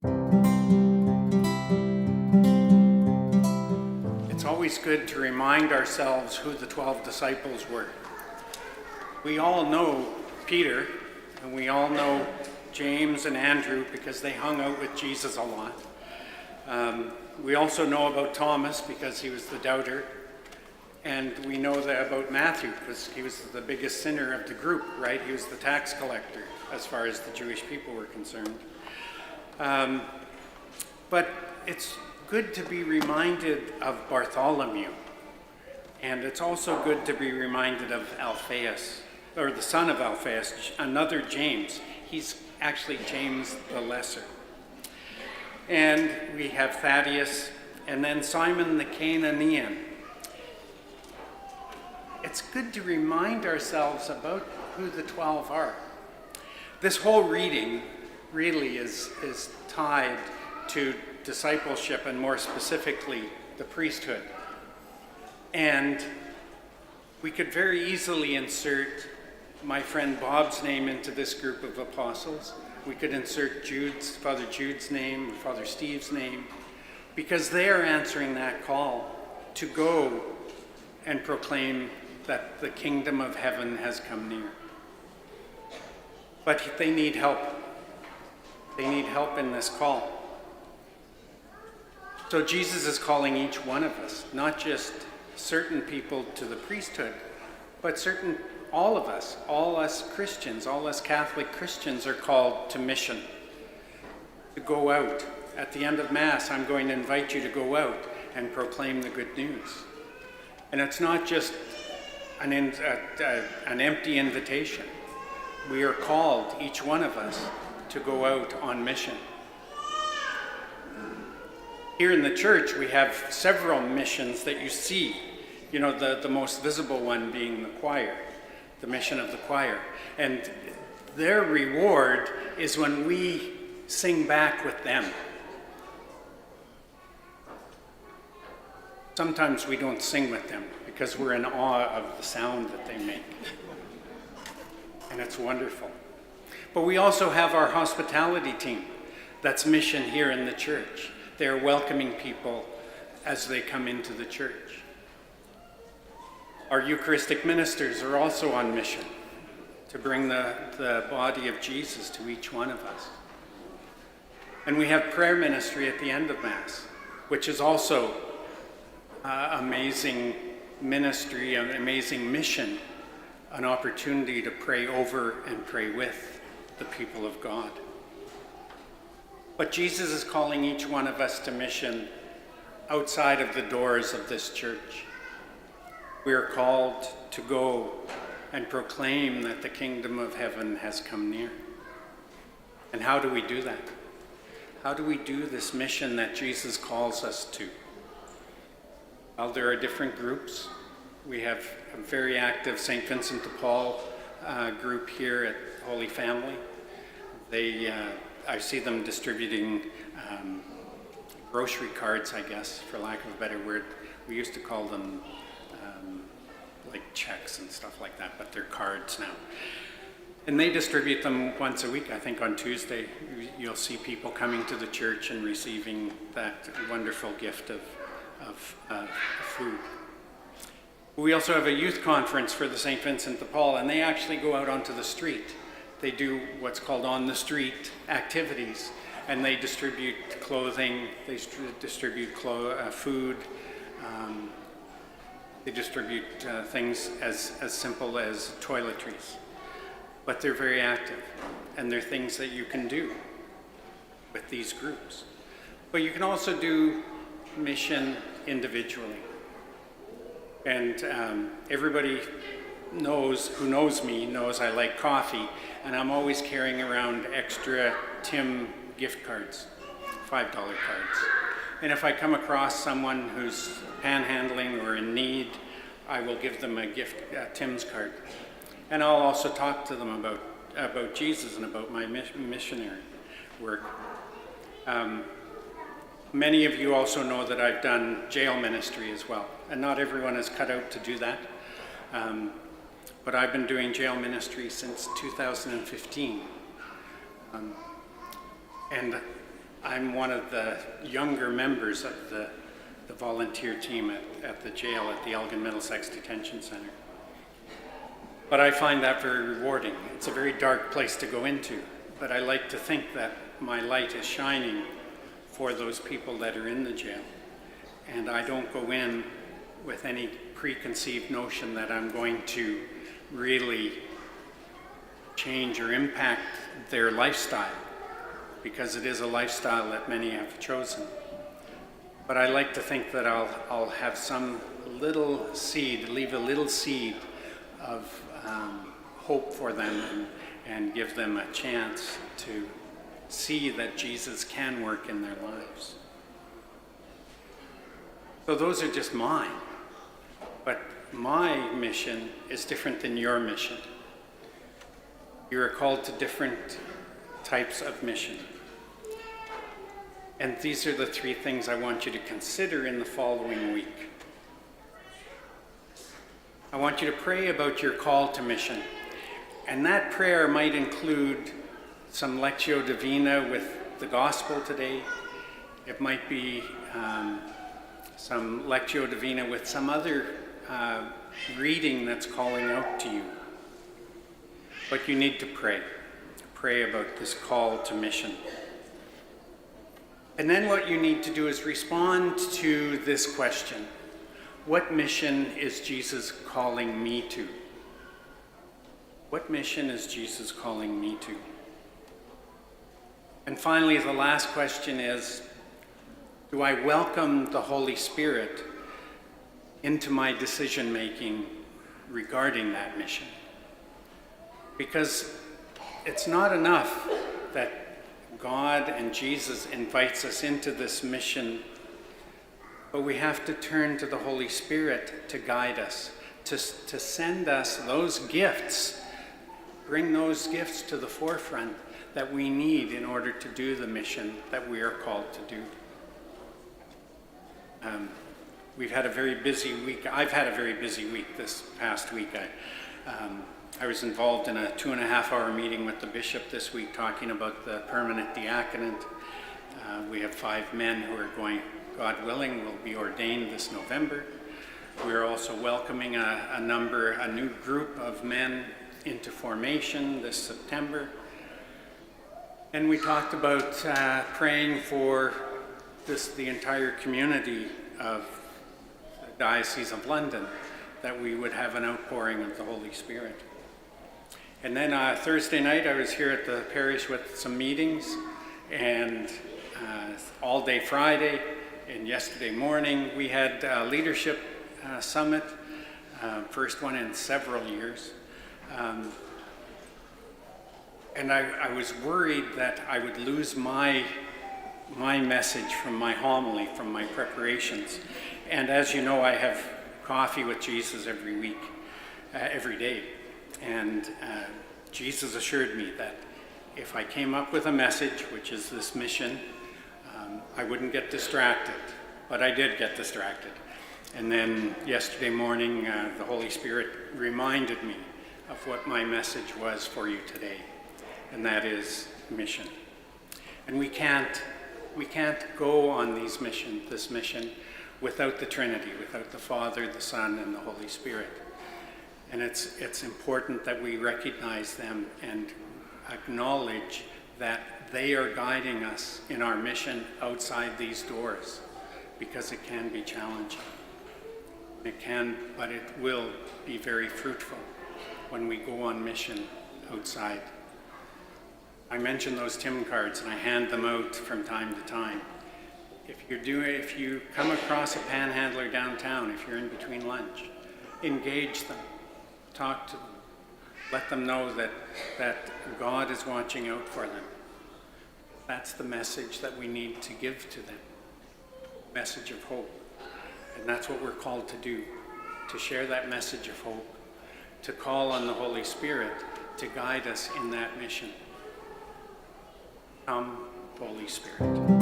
It's always good to remind ourselves who the 12 disciples were. We all know Peter, and we all know James and Andrew because they hung out with Jesus a lot. We also know about Thomas because he was the doubter. And we know that about Matthew because he was the biggest sinner of the group, right? He was the tax collector as far as the Jewish people were concerned. But it's good to be reminded of Bartholomew. And it's also good to be reminded of Alphaeus, or the son of Alphaeus, another James. He's actually James the Lesser. And we have Thaddeus, and then Simon the Canaanian. It's good to remind ourselves about who the 12 are. This whole reading really is tied to discipleship, and more specifically, the priesthood. And we could very easily insert my friend Bob's name into this group of apostles. We could insert Father Jude's name, Father Steve's name, because they are answering that call to go and proclaim that the kingdom of heaven has come near. But they need help. They need help in this call. So Jesus is calling each one of us, not just certain people to the priesthood, but all of us, all us Christians, all us Catholic Christians are called to mission, to go out. At the end of Mass, I'm going to invite you to go out and proclaim the good news. And it's not just an empty invitation. We are called, each one of us, to go out on mission. Here in the church, we have several missions that you see. You know, the most visible one being the choir, the mission of the choir. And their reward is when we sing back with them. Sometimes we don't sing with them because we're in awe of the sound that they make. And it's wonderful. But we also have our hospitality team that's mission here in the church. They're welcoming people as they come into the church. Our Eucharistic ministers are also on mission to bring the body of Jesus to each one of us. And we have prayer ministry at the end of Mass, which is also amazing ministry, an amazing mission, an opportunity to pray over and pray with the people of God. But Jesus is calling each one of us to mission outside of the doors of this church. We are called to go and proclaim that the kingdom of heaven has come near. And how do we do that? How do we do this mission that Jesus calls us to? Well, there are different groups. We have a very active St. Vincent de Paul group here at Holy Family. I see them distributing grocery cards, I guess, for lack of a better word. We used to call them like checks and stuff like that, but they're cards now. And they distribute them once a week. I think on Tuesday, you'll see people coming to the church and receiving that wonderful gift of food. We also have a youth conference for the St. Vincent de Paul, and they actually go out onto the street. They do what's called on-the-street activities, and they distribute clothing, they distribute food, they distribute things as simple as toiletries. But they're very active, and they're things that you can do with these groups. But you can also do mission individually. And everybody who knows me knows I like coffee, and I'm always carrying around extra Tim gift cards, $5 cards. And if I come across someone who's panhandling or in need, I will give them a gift, Tim's card. And I'll also talk to them about Jesus and about my missionary work. Many of you also know that I've done jail ministry as well, and not everyone is cut out to do that. But I've been doing jail ministry since 2015. And I'm one of the younger members of the volunteer team at the jail at the Elgin Middlesex Detention Center. But I find that very rewarding. It's a very dark place to go into, but I like to think that my light is shining for those people that are in the jail. And I don't go in with any preconceived notion that I'm going to really change or impact their lifestyle, because it is a lifestyle that many have chosen. But I like to think that I'll have some little seed, leave a little seed of hope for them and give them a chance to see that Jesus can work in their lives. So those are just mine. But my mission is different than your mission. You are called to different types of mission. And these are the three things I want you to consider in the following week. I want you to pray about your call to mission. And that prayer might include some Lectio Divina with the gospel today. It might be some Lectio Divina with some other reading that's calling out to you. But you need to pray. Pray about this call to mission. And then what you need to do is respond to this question. What mission is Jesus calling me to? What mission is Jesus calling me to? And finally, the last question is, do I welcome the Holy Spirit into my decision-making regarding that mission? Because it's not enough that God and Jesus invites us into this mission, but we have to turn to the Holy Spirit to guide us, to send us those gifts, bring those gifts to the forefront that we need in order to do the mission that we are called to do. We've had a very busy week. I've had a very busy week this past week. I was involved in a 2.5-hour meeting with the bishop this week talking about the permanent diaconate. We have 5 men who are going, God willing, will be ordained this November. We're also welcoming a new group of men into formation this September. And we talked about praying for the entire community of the Diocese of London, that we would have an outpouring of the Holy Spirit. And then Thursday night I was here at the parish with some meetings, and all day Friday and yesterday morning we had a leadership summit, first one in several years. And I was worried that I would lose my message from my homily, from my preparations. And as you know, I have coffee with Jesus every week, every day. And Jesus assured me that if I came up with a message, which is this mission, I wouldn't get distracted. But I did get distracted. And then yesterday morning, the Holy Spirit reminded me of what my message was for you today, and that is mission. And we can't go on this mission without the Trinity, without the Father, the Son, and the Holy Spirit. And it's important that we recognize them and acknowledge that they are guiding us in our mission outside these doors, because it can be challenging. But it will be very fruitful when we go on mission outside. I mentioned those Tim cards, and I hand them out from time to time. If you come across a panhandler downtown, if you're in between lunch, engage them, talk to them, let them know that God is watching out for them. That's the message that we need to give to them, message of hope. And that's what we're called to do, to share that message of hope, to call on the Holy Spirit to guide us in that mission. Come, Holy Spirit.